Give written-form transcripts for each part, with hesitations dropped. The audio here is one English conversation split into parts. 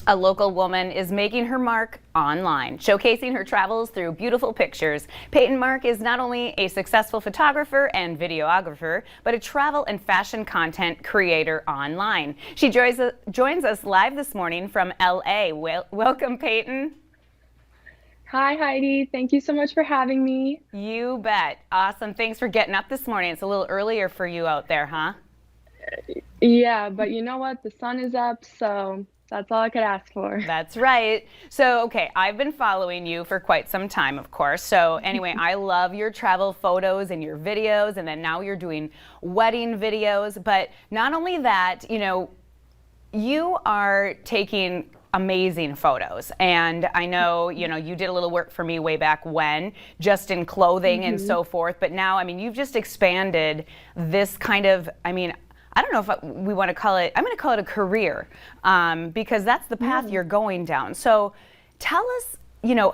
A local woman is making her mark online, showcasing her travels through beautiful pictures. Peyton Mark is not only a successful photographer and videographer, but a travel and fashion content creator online. She joins us live this morning from LA. Welcome, Peyton. Hi, Heidi. Thank you so much for having me. You bet. Awesome. Thanks for getting up this morning. It's a little earlier for you out there, huh? Yeah, but you know what? The sun is up, so that's all I could ask for. That's right. So, okay, I've been following you for quite some time, of course. So, anyway, I love your travel photos and your videos, and then now you're doing wedding videos. But not only that, you are taking amazing photos. And I know, you did a little work for me way back when, just in clothing and so forth. But now, you've just expanded this kind of, I don't know if we want to call it, I'm going to call it a career, because that's the path you're going down. So tell us,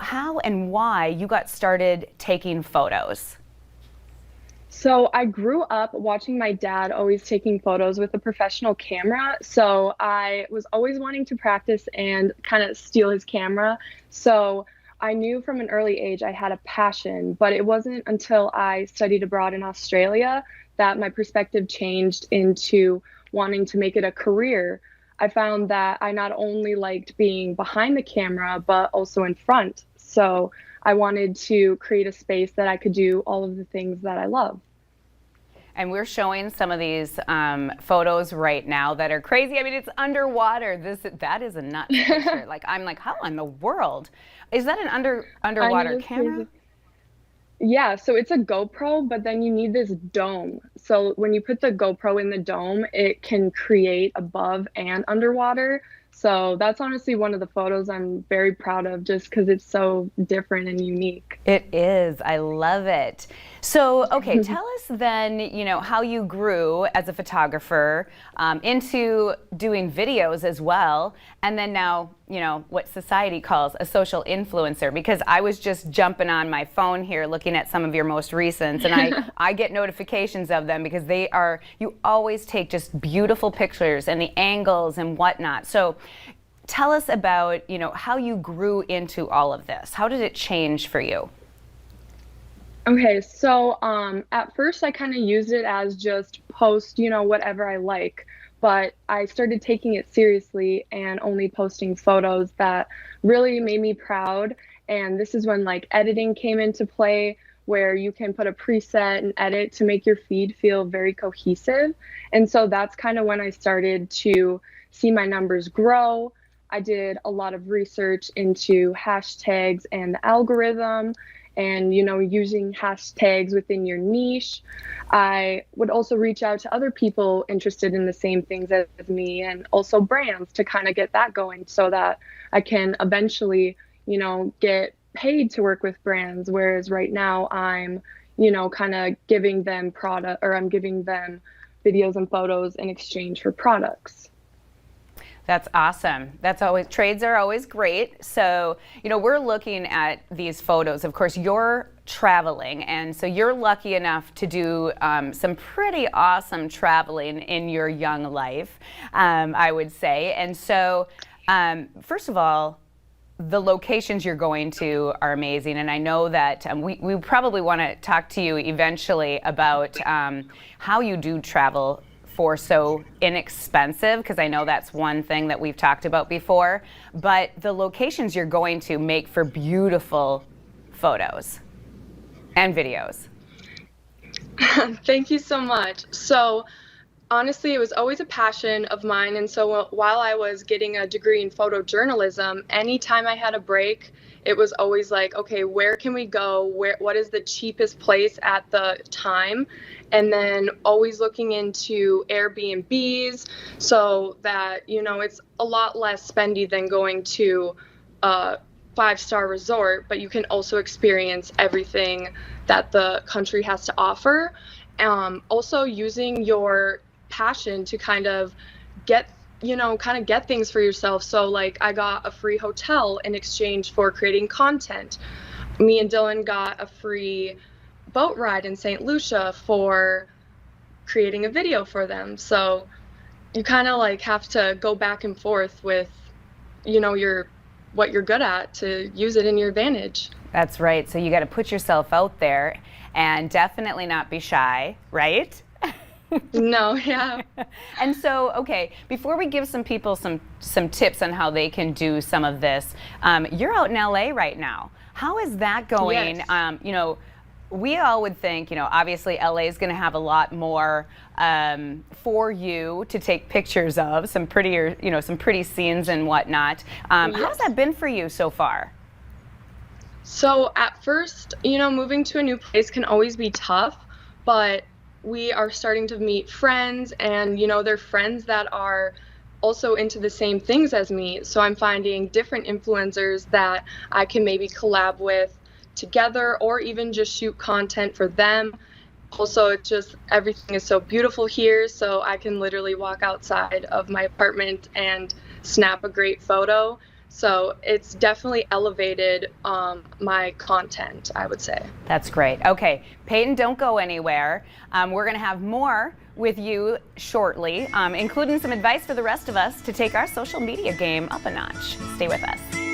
how and why you got started taking photos. So I grew up watching my dad always taking photos with a professional camera. So I was always wanting to practice and kind of steal his camera. So I knew from an early age I had a passion, but it wasn't until I studied abroad in Australia that my perspective changed into wanting to make it a career. I found that I not only liked being behind the camera, but also in front. So I wanted to create a space that I could do all of the things that I love. And we're showing some of these photos right now that are crazy. It's underwater. That is a nut picture. I'm like, how in the world? Is that an underwater camera? Crazy. Yeah, so it's a GoPro, but then you need this dome. So when you put the GoPro in the dome, it can create above and underwater. So that's honestly one of the photos I'm very proud of just because it's so different and unique. It is. I love it. So, okay, tell us then, how you grew as a photographer into doing videos as well. And then now, what society calls a social influencer, because I was just jumping on my phone here looking at some of your most recents, and I get notifications of them because you always take just beautiful pictures and the angles and whatnot. So tell us about, how you grew into all of this. How did it change for you? Okay, so at first I kind of used it as just post, whatever I like, but I started taking it seriously and only posting photos that really made me proud. And this is when editing came into play, where you can put a preset and edit to make your feed feel very cohesive. And so that's kind of when I started to see my numbers grow. I did a lot of research into hashtags and the algorithm, and using hashtags within your niche. I would also reach out to other people interested in the same things as me, and also brands, to kind of get that going so that I can eventually get paid to work with brands, whereas right now I'm kind of giving them product, or I'm giving them videos and photos in exchange for products. That's awesome. Trades are always great. So, we're looking at these photos. Of course, you're traveling, and so you're lucky enough to do some pretty awesome traveling in your young life, I would say. And so, first of all, the locations you're going to are amazing, and I know that we probably want to talk to you eventually about how you do travel for so inexpensive, because I know that's one thing that we've talked about before, but the locations you're going to make for beautiful photos and videos. Thank you so much. So honestly, it was always a passion of mine. And so while I was getting a degree in photojournalism, anytime I had a break, it was always like, okay, where can we go? What is the cheapest place at the time? And then always looking into Airbnbs so that, it's a lot less spendy than going to a 5-star resort, but you can also experience everything that the country has to offer. Also using your passion to kind of get things for yourself. So I got a free hotel in exchange for creating content. Me and Dylan got a free boat ride in St. Lucia for creating a video for them. So you kind of have to go back and forth with your what you're good at to use it in your advantage. That's right. So you got to put yourself out there and definitely not be shy, right? No, yeah. And so, okay, before we give some people some tips on how they can do some of this, you're out in LA right now. How is that going? Yes. We all would think, obviously LA is going to have a lot more for you to take pictures of, some prettier, some pretty scenes and whatnot. How's that been for you so far? So at first, moving to a new place can always be tough, but we are starting to meet friends, and they're friends that are also into the same things as me. So I'm finding different influencers that I can maybe collab with together, or even just shoot content for them. Also, it's just everything is so beautiful here, so I can literally walk outside of my apartment and snap a great photo. So it's definitely elevated my content, I would say. That's great. Okay, Peyton, don't go anywhere. We're going to have more with you shortly, including some advice for the rest of us to take our social media game up a notch. Stay with us.